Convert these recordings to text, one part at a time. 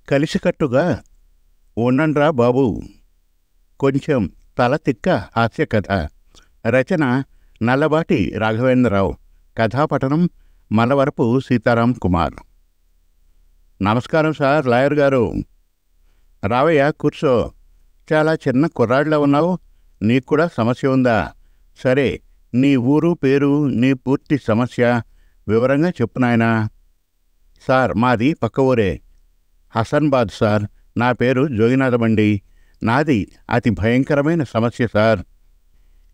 కలిసికట్టుగా ఉండండ్రా బాబు. కొంచెం తల తిక్క హాస్య కథ. రచన నల్లబాటి రాఘవేంద్రరావు. కథాపఠనం మల్లవరపు సీతారాం కుమార్. నమస్కారం సార్ లాయర్ గారు. రావయ్య, కూర్చో. చాలా చిన్న కుర్రాడిలా ఉన్నావు. నీకు కూడా సమస్య ఉందా? సరే, నీ ఊరు పేరు, నీ పూర్తి సమస్య వివరంగా చెప్పు నాయనా. సార్, మాది పక్క ఊరే, హసన్బాద్ సార్. నా పేరు జోగినాథమండి. నాది అతి భయంకరమైన సమస్య సార్.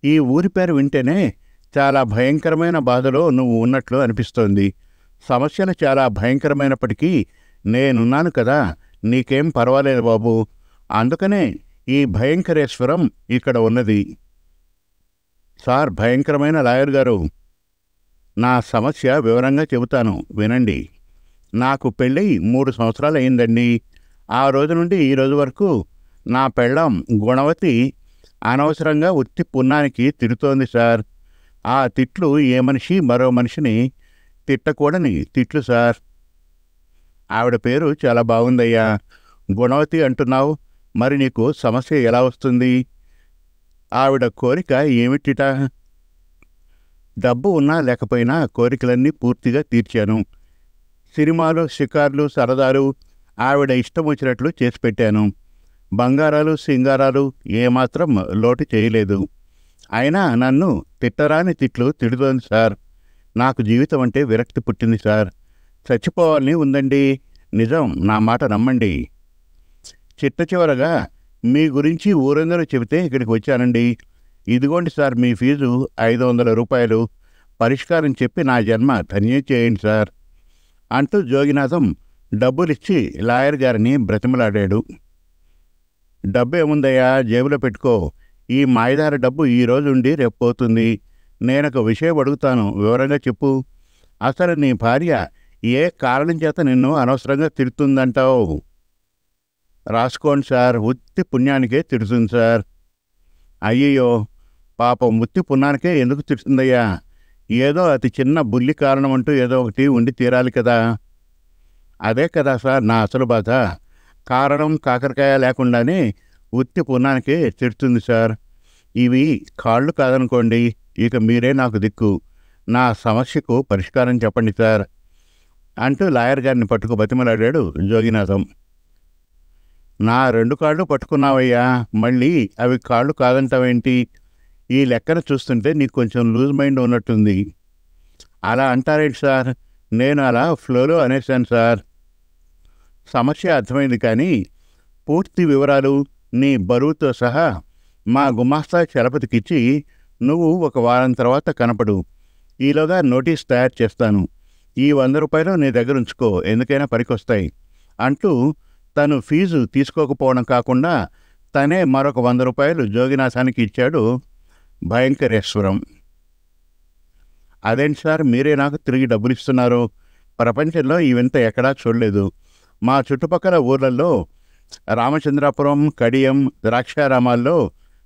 ఈ ఊరి పేరు వింటేనే చాలా భయంకరమైన బాధలో నువ్వు ఉన్నట్లు అనిపిస్తోంది. సమస్యలు చాలా భయంకరమైనప్పటికీ నేనున్నాను కదా, నీకేం పర్వాలేదు బాబు. అందుకనే ఈ భయంకరేశ్వరం ఇక్కడ ఉన్నది. సార్, భయంకరమైన లాయర్ గారు, నా సమస్య వివరంగా చెబుతాను వినండి. నాకు పెళ్ళి 3 సంవత్సరాలు అయిందండి. ఆ రోజు నుండి ఈ రోజు వరకు నా పెళ్ళాం గుణవతి అనవసరంగా ఉత్తి పున్నానికి తిడుతోంది సార్. ఆ తిట్లు ఏ మనిషి మరో మనిషిని తిట్టకూడని తిట్లు సార్. ఆవిడ పేరు చాలా బాగుందయ్యా. గుణవతి అంటున్నావు, మరి నీకు సమస్య ఎలా వస్తుంది? ఆవిడ కోరిక ఏమిటిట? డబ్బు ఉన్నా లేకపోయినా కోరికలన్నీ పూర్తిగా తీర్చాను. సినిమాలు, షికార్లు, సరదాలు ఆవిడ ఇష్టం వచ్చినట్లు చేసి పెట్టాను. బంగారాలు, సింగారాలు ఏమాత్రం లోటు చేయలేదు. అయినా నన్ను తిట్టరాని తిట్లు తిడుతోంది సార్. నాకు జీవితం అంటే విరక్తి పుట్టింది సార్. చచ్చిపోవాలని ఉందండి. నిజం, నా మాట నమ్మండి. చిట్ట చివరగా మీ గురించి ఊరందరూ చెబితే ఇక్కడికి వచ్చానండి. ఇదిగోండి సార్ మీ ఫీజు 500 రూపాయలు. పరిష్కారం చెప్పి నా జన్మ ధన్యం చేయండి సార్ అంటూ జోగినాథం డబ్బులిచ్చి లాయర్ గారిని బ్రతిమలాడాడు. డబ్బు ఏముందయ్యా, జేబులో పెట్టుకో. ఈ మాయదార డబ్బు ఈ రోజు ఉండి రేపు పోతుంది. నేనొక విషయం అడుగుతాను, వివరంగా చెప్పు. అసలు నీ భార్య ఏ కారణం చేత నిన్ను అనవసరంగా తిడుతుందంటావు? రాసుకోండి సార్. ఉత్తి పుణ్యానికే తిడుతుంది సార్. అయ్యయ్యో పాపం, ఉత్తి పుణ్యానికే ఎందుకు తిడుతుందయ్యా? ఏదో అతి చిన్న బుల్లి కారణం అంటూ ఏదో ఒకటి ఉండి తీరాలి కదా. అదే కదా సార్ నా అసలు బాధ. కారణం కాకరకాయ లేకుండానే ఉత్తి పుణ్యానికే తిడుతుంది సార్. ఇవి కాళ్ళు కాదనుకోండి, ఇక మీరే నాకు దిక్కు. నా సమస్యకు పరిష్కారం చెప్పండి సార్ అంటూ లాయర్ గారిని పట్టుకు బతిమలాడాడు జోగినాథం. నా 2 కాళ్ళు పట్టుకున్నావయ్యా, మళ్ళీ అవి కాళ్ళు కాదంటావేంటి? ఈ లెక్కన చూస్తుంటే నీకు కొంచెం లూజ్ మైండ్ ఉన్నట్టుంది. అలా అంటారేంటి సార్? నేను అలా ఫ్లోలో అనేశాను సార్. సమస్య అర్థమైంది, కానీ పూర్తి వివరాలు నీ బరువుతో సహా మా గుమాస్తా చలపతికిచ్చి నువ్వు 1 వారం తర్వాత కనపడు. ఈలోగా నోటీస్ తయారు చేస్తాను. ఈ 100 రూపాయలు నీ దగ్గర ఉంచుకో, ఎందుకైనా పనికొస్తాయి అంటూ తను ఫీజు తీసుకోకపోవడం కాకుండా తనే మరొక 100 రూపాయలు జోగినాథానికి ఇచ్చాడు భయంకరేశ్వరం. అదేంటి సార్, మీరే నాకు తిరిగి డబ్బులు ఇస్తున్నారు? ప్రపంచంలో ఈ వింత ఎక్కడా చూడలేదు. మా చుట్టుపక్కల ఊర్లలో రామచంద్రాపురం, కడియం, ద్రాక్షారామాల్లో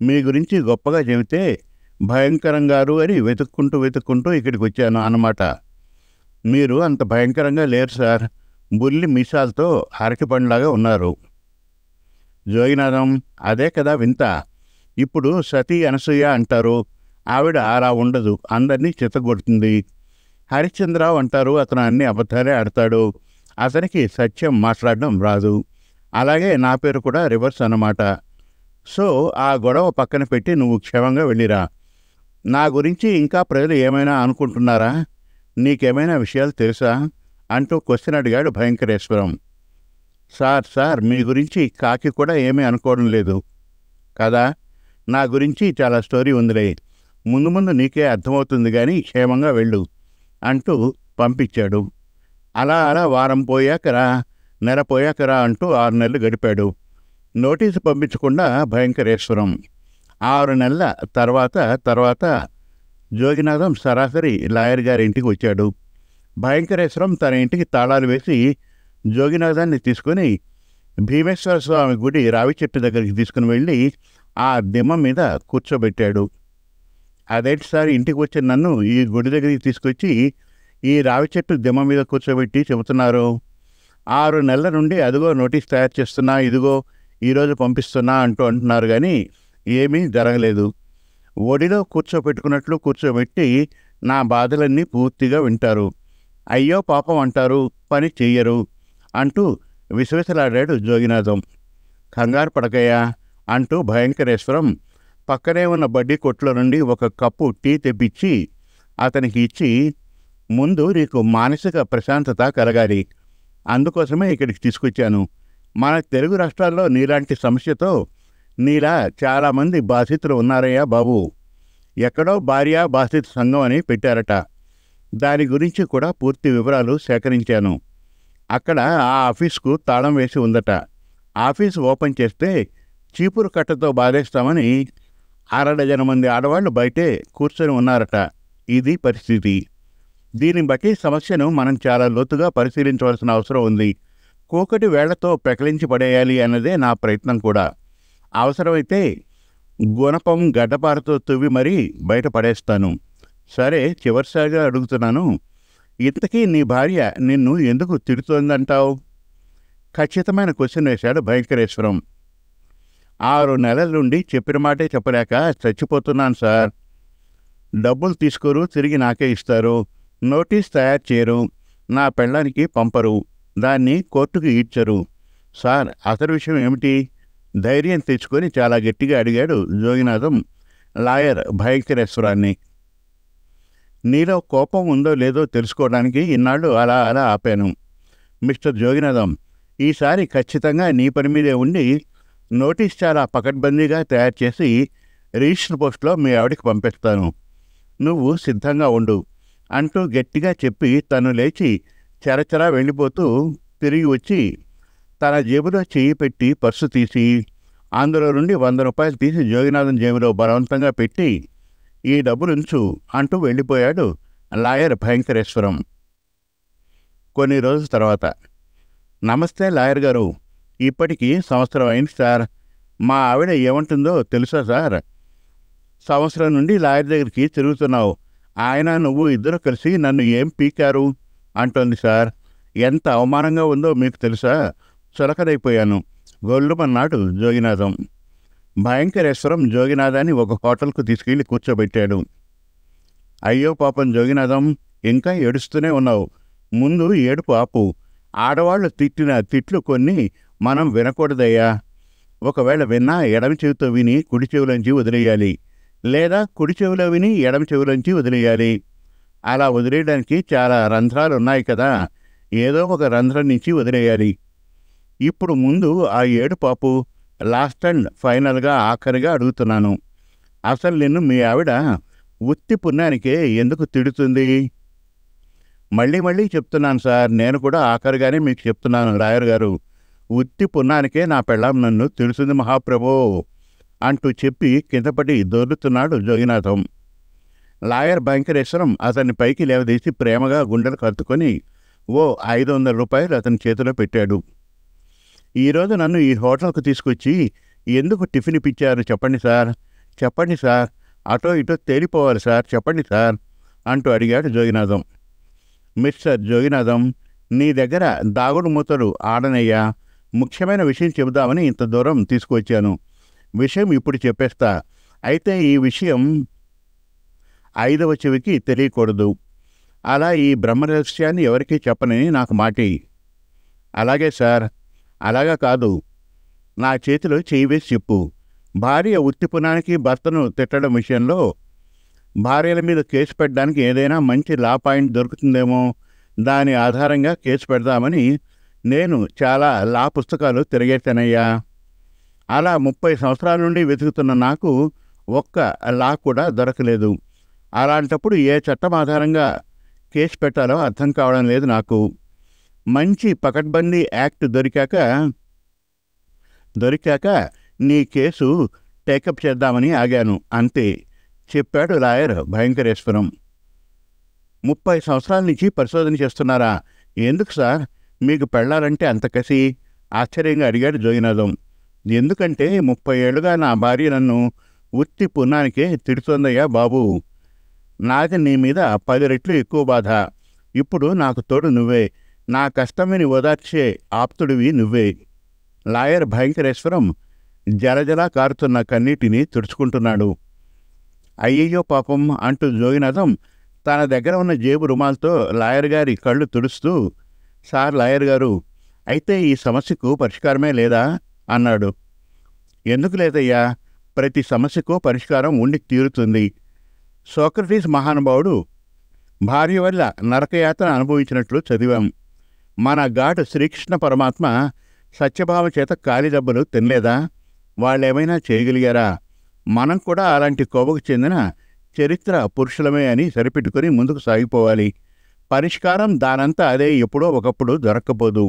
మీ గురించి గొప్పగా చెబితే భయంకరంగారు అని వెతుక్కుంటూ ఇక్కడికి వచ్చాను అన్నమాట. మీరు అంత భయంకరంగా లేరు సార్. బుల్లి మీసాలతో అరటిపండులాగా ఉన్నారు. జోగినాథం, అదే కదా వింత. ఇప్పుడు సతీ అనసూయ అంటారు, ఆవిడ అలా ఉండదు, అందరినీ చిత్తగొడుతుంది. హరిశ్చంద్రరావు అంటారు, అతను అన్ని అబద్ధాలే ఆడతాడు, అతనికి సత్యం మాట్లాడడం రాదు. అలాగే నా పేరు కూడా రివర్స్ అన్నమాట. సో ఆ గొడవ పక్కన పెట్టి నువ్వు క్షేమంగా వెళ్ళిరా. నా గురించి ఇంకా ప్రజలు ఏమైనా అనుకుంటున్నారా? నీకేమైనా విషయాలు తెలుసా అంటూ క్వశ్చన్ అడిగాడు భయంకరేశ్వరం. సార్, మీ గురించి కాకి కూడా ఏమీ అనుకోవడం లేదు కదా. నా గురించి చాలా స్టోరీ ఉందిలే, ముందు ముందు నీకే అర్థమవుతుంది, కానీ క్షేమంగా వెళ్ళు అంటూ పంపించాడు. అలా వారం పోయాకరా, నెల పోయాకరా అంటూ 6 నెలలు గడిపాడు. నోటీసు పంపించకుండా భయంకరేశ్వరం. 6 నెలల తర్వాత జోగినాథం సరాసరి లాయర్ గారి ఇంటికి వచ్చాడు. భయంకరేశ్వరం తన ఇంటికి తాళాలు వేసి జోగినాథాన్ని తీసుకుని భీమేశ్వర స్వామి గుడి రావి చెట్టు దగ్గరికి తీసుకుని వెళ్ళి ఆ దిమ్మ మీద కూర్చోబెట్టాడు. అదేంటి సార్, ఇంటికి వచ్చిన నన్ను ఈ గుడి దగ్గరికి తీసుకొచ్చి ఈ రావి చెట్టు దిమ్మ మీద కూర్చోబెట్టి చెబుతున్నారు? 6 నెలల నుండి అదిగో నోటీస్ తయారు చేస్తున్నా, ఇదిగో ఈరోజు పంపిస్తున్నా అంటున్నారు కానీ ఏమీ జరగలేదు. ఒడిలో కూర్చోపెట్టుకున్నట్లు కూర్చోబెట్టి నా బాధలన్నీ పూర్తిగా వింటారు. అయ్యో పాపం అంటారు, పని చెయ్యరు అంటూ విసవిసలాడాడు జోగినాథం. కంగారు పడకయ్యా అంటూ భయంకరేశ్వరం పక్కనే ఉన్న బడ్డీ కొట్లో నుండి ఒక కప్పు టీ తెప్పించి అతనికి ఇచ్చి, ముందు నీకు మానసిక ప్రశాంతత కలగాలి, అందుకోసమే ఇక్కడికి తీసుకొచ్చాను. మన తెలుగు రాష్ట్రాల్లో నీలాంటి సమస్యతో నీలా చాలామంది బాధితులు ఉన్నారయ్యా బాబు. ఎక్కడో భార్య బాధిత సంఘం అని పెట్టారట. దాని గురించి కూడా పూర్తి వివరాలు సేకరించాను. అక్కడ ఆ ఆఫీస్కు తాళం వేసి ఉందట. ఆఫీసు ఓపెన్ చేస్తే చీపురు కట్టతో బాధేస్తామని 6 మంది ఆడవాళ్లు బయటే కూర్చొని ఉన్నారట. ఇది పరిస్థితి. దీన్ని బట్టి సమస్యను మనం చాలా లోతుగా పరిశీలించవలసిన అవసరం ఉంది. కూకటి వేళ్లతో పెకలించి పడేయాలి అన్నదే నా ప్రయత్నం కూడా. అవసరమైతే గుణపం గడ్డపారతో తువ్వి మరీ బయట పడేస్తాను. సరే, చివరిసారిగా అడుగుతున్నాను, ఇంతకీ నీ భార్య నిన్ను ఎందుకు తిడుతోందంటావు? ఖచ్చితమైన క్వశ్చన్ వేశాడు భయంకరేశ్వరం. 6 నెలల నుండి చెప్పిన మాటే చెప్పలేక చచ్చిపోతున్నాను సార్. డబ్బులు తీసుకోరు, తిరిగి నాకే ఇస్తారు. నోటీస్ తయారు చేయరు, నా పెళ్ళానికి పంపరు, దాన్ని కోర్టుకు ఈడ్చరు. సార్, అసలు విషయం ఏమిటి? ధైర్యం తెచ్చుకొని చాలా గట్టిగా అడిగాడు జోగినాథం లాయర్ భయంకరేశ్వరాన్ని. నీలో కోపం ఉందో లేదో తెలుసుకోవడానికి ఇన్నాళ్ళు అలా అలా ఆపాను. మిస్టర్ జోగినాథం, ఈసారి ఖచ్చితంగా నీ పని మీదే ఉండి నోటీస్ చాలా పకడ్బందీగా తయారు చేసి రిజిస్టర్ పోస్ట్లో మీ ఆవిడికి పంపిస్తాను. నువ్వు సిద్ధంగా ఉండు అంటూ గట్టిగా చెప్పి తను లేచి చెరచెరా వెళ్ళిపోతూ తిరిగి వచ్చి తన జేబులో చెయ్యి పెట్టి పర్సు తీసి అందులో నుండి 100 రూపాయలు తీసి జోగినాథం జేబులో బలవంతంగా పెట్టి, ఈ డబ్బులుంచు అంటూ వెళ్ళిపోయాడు లాయర్ భయంకరేశ్వరం. కొన్ని రోజుల తర్వాత, నమస్తే లాయర్ గారు, ఇప్పటికీ 1 సంవత్సరం అయింది సార్. మా ఆవిడ ఏమంటుందో తెలుసా సార్? 1 సంవత్సరం నుండి లాయర్ దగ్గరికి తిరుగుతున్నావు, ఆయన నువ్వు ఇద్దరు కలిసి నన్ను ఏం పీకారు అంటోంది సార్. ఎంత అవమానంగా ఉందో మీకు తెలుసా? చులకదైపోయాను గొల్లుమన్నాడు జోగినాథం. భయంకరేశ్వరం జోగినాథాన్ని ఒక హోటల్కు తీసుకెళ్లి కూర్చోబెట్టాడు. అయ్యో పాపం జోగినాథం, ఇంకా ఏడుస్తూనే ఉన్నావు. ముందు ఏడుపు ఆపు. ఆడవాళ్లు తిట్టిన తిట్లు కొన్ని మనం వినకూడదయ్యా. ఒకవేళ విన్నా ఎడమ చెవితో విని కుడి చెవిలోంచి వదిలేయాలి, లేదా కుడి చెవిలో విని ఎడమ చెవిలోంచి వదిలేయాలి. అలా వదిలేయడానికి చాలా రంధ్రాలు ఉన్నాయి కదా, ఏదో ఒక రంధ్రం నుంచి వదిలేయాలి. ఇప్పుడు ముందు ఆ ఏడుపు ఆపు. లాస్ట్ అండ్ ఫైనల్గా ఆఖరిగా అడుగుతున్నాను, అసలు నిన్ను మీ ఆవిడ ఉత్తి పుణ్యానికే ఎందుకు తిడుతుంది? మళ్ళీ మళ్ళీ చెప్తున్నాను సార్, నేను కూడా ఆఖరిగానే మీకు చెప్తున్నాను లాయర్ గారు, ఉత్తి పుణ్యానికే నా పెళ్ళాం నన్ను తిడుతుంది మహాప్రభో అంటూ చెప్పి కిందపడి దొర్లుతున్నాడు జోగినాథం. లాయర్ భయంకరేశ్వరం అతన్ని పైకి లేవదీసి ప్రేమగా గుండెలు కత్తుకొని ఓ 500 రూపాయలు అతని చేతిలో పెట్టాడు. ఈరోజు నన్ను ఈ హోటల్కు తీసుకొచ్చి ఎందుకు టిఫిన్ ఇప్పించారు చెప్పండి సార్, చెప్పండి సార్, అటో ఇటో తేలిపోవాలి సార్, చెప్పండి సార్ అంటూ అడిగాడు జోగినాథం. మిస్టర్ జోగినాథం, నీ దగ్గర దాగుడు మూతలు ఆడనయ్యా. ముఖ్యమైన విషయం చెబుదామని ఇంత దూరం తీసుకువచ్చాను. విషయం ఇప్పుడు చెప్పేస్తా. అయితే ఈ విషయం 5వ చెవికి తెలియకూడదు. అలా ఈ బ్రహ్మరహస్యాన్ని ఎవరికీ చెప్పనని నాకు మాటి. అలాగే సార్. అలాగా కాదు, నా చేతిలో చేయి వేసి చెప్పు. భార్య ఉత్తిపునానికి భర్తను తిట్టడం విషయంలో భార్యల మీద కేసు పెట్టడానికి ఏదైనా మంచి లా పాయింట్ దొరుకుతుందేమో, దాని ఆధారంగా కేసు పెడదామని నేను చాలా లా పుస్తకాలు తిరిగేశానయ్యా. అలా 30 సంవత్సరాల నుండి వెతుకుతున్న నాకు ఒక్క లా కూడా దొరకలేదు. అలాంటప్పుడు ఏ చట్టం ఆధారంగా కేసు పెట్టాలో అర్థం కావడం లేదు నాకు. మంచి పకడ్బందీ యాక్ట్ దొరికాక నీ కేసు టేకప్ చేద్దామని ఆగాను అంతే చెప్పాడు లాయర్ భయంకరేశ్వరం. 30 సంవత్సరాల నుంచి పరిశోధన చేస్తున్నారా? ఎందుకు సార్ మీకు పెళ్ళాలంటే అంత కసి? ఆశ్చర్యంగా అడిగాడు జోగినాథం. ఎందుకంటే 30 ఏళ్లుగా నా భార్య నన్ను ఉత్తి పుణ్యానికే తిడుతోందయ్యా బాబు. నాది నీ మీద 10 రెట్లు ఎక్కువ బాధ. ఇప్పుడు నాకు తోడు నువ్వే. నా కష్టం విని ఓదార్చే ఆప్తుడివి నువ్వే. లాయర్ భయంకరేశ్వరం జలజలా కారుతున్న కన్నీటిని తుడుచుకుంటున్నాడు. అయ్యయ్యో పాపం అంటూ జోగినాథం తన దగ్గర ఉన్న జేబు రుమాల్తో లాయర్ గారి కళ్ళు తుడుస్తూ, సార్ లాయర్ గారు, అయితే ఈ సమస్యకు పరిష్కారమే లేదా అన్నాడు. ఎందుకు లేదయ్యా, ప్రతి సమస్యకు పరిష్కారం ఉండి తీరుతుంది. సోక్రటీస్ మహానుభావుడు భార్య వల్ల నరకయాతన అనుభవించినట్లు చదివాం. మన ఘాటు శ్రీకృష్ణ పరమాత్మ సత్యభావ చేత కాలి దెబ్బలు తినలేదా? వాళ్ళేమైనా చేయగలిగారా? మనం కూడా అలాంటి కోవకు చెందిన చరిత్ర పురుషులమే అని సరిపెట్టుకుని ముందుకు సాగిపోవాలి. పరిష్కారం దానంతా అదే ఎప్పుడో ఒకప్పుడు దొరక్కపోదు.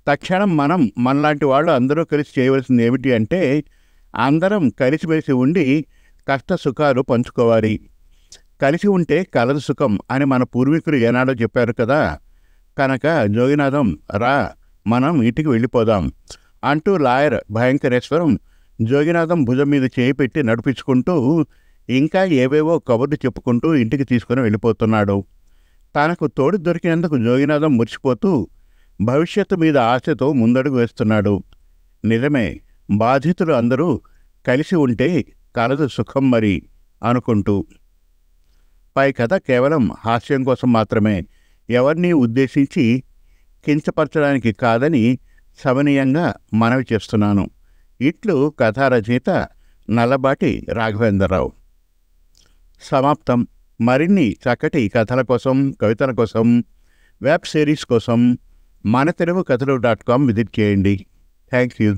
తక్షణం మనలాంటి వాళ్ళు అందరూ కలిసి చేయవలసింది ఏమిటి అంటే, అందరం కలిసిమెలిసి ఉండి కష్ట సుఖాలు పంచుకోవాలి. కలిసి ఉంటే కలదు సుఖం అని మన పూర్వీకులు ఏనాడో చెప్పారు కదా. కనుక జోగినాథం రా, మనం ఇంటికి వెళ్ళిపోదాం అంటూ లాయర్ భయంకరేశ్వరం జోగినాథం భుజం మీద చేయి పెట్టి నడిపించుకుంటూ ఇంకా ఏవేవో కబుర్లు చెప్పుకుంటూ ఇంటికి తీసుకుని వెళ్ళిపోతున్నాడు. తనకు తోడు దొరికినందుకు జోగినాథం మురిసిపోతూ భవిష్యత్తు మీద ఆశతో ముందడుగు వేస్తున్నాడు. నిజమే, బాధితులు అందరూ కలిసి ఉంటే కలదు సుఖం మరి అనుకుంటూ. పై కథ కేవలం హాస్యం కోసం మాత్రమే, ఎవరినీ ఉద్దేశించి కించపరచడానికి కాదని సవనీయంగా మనవి చేస్తున్నాను. ఇట్లు కథా రచయిత నల్లబాటి రాఘవేంద్రరావు. సమాప్తం. మరిన్ని చక్కటి కథల కోసం, కవితల కోసం, వెబ్ సిరీస్ కోసం మనతెలుగుకథలు.com విజిట్ చేయండి. Thank you.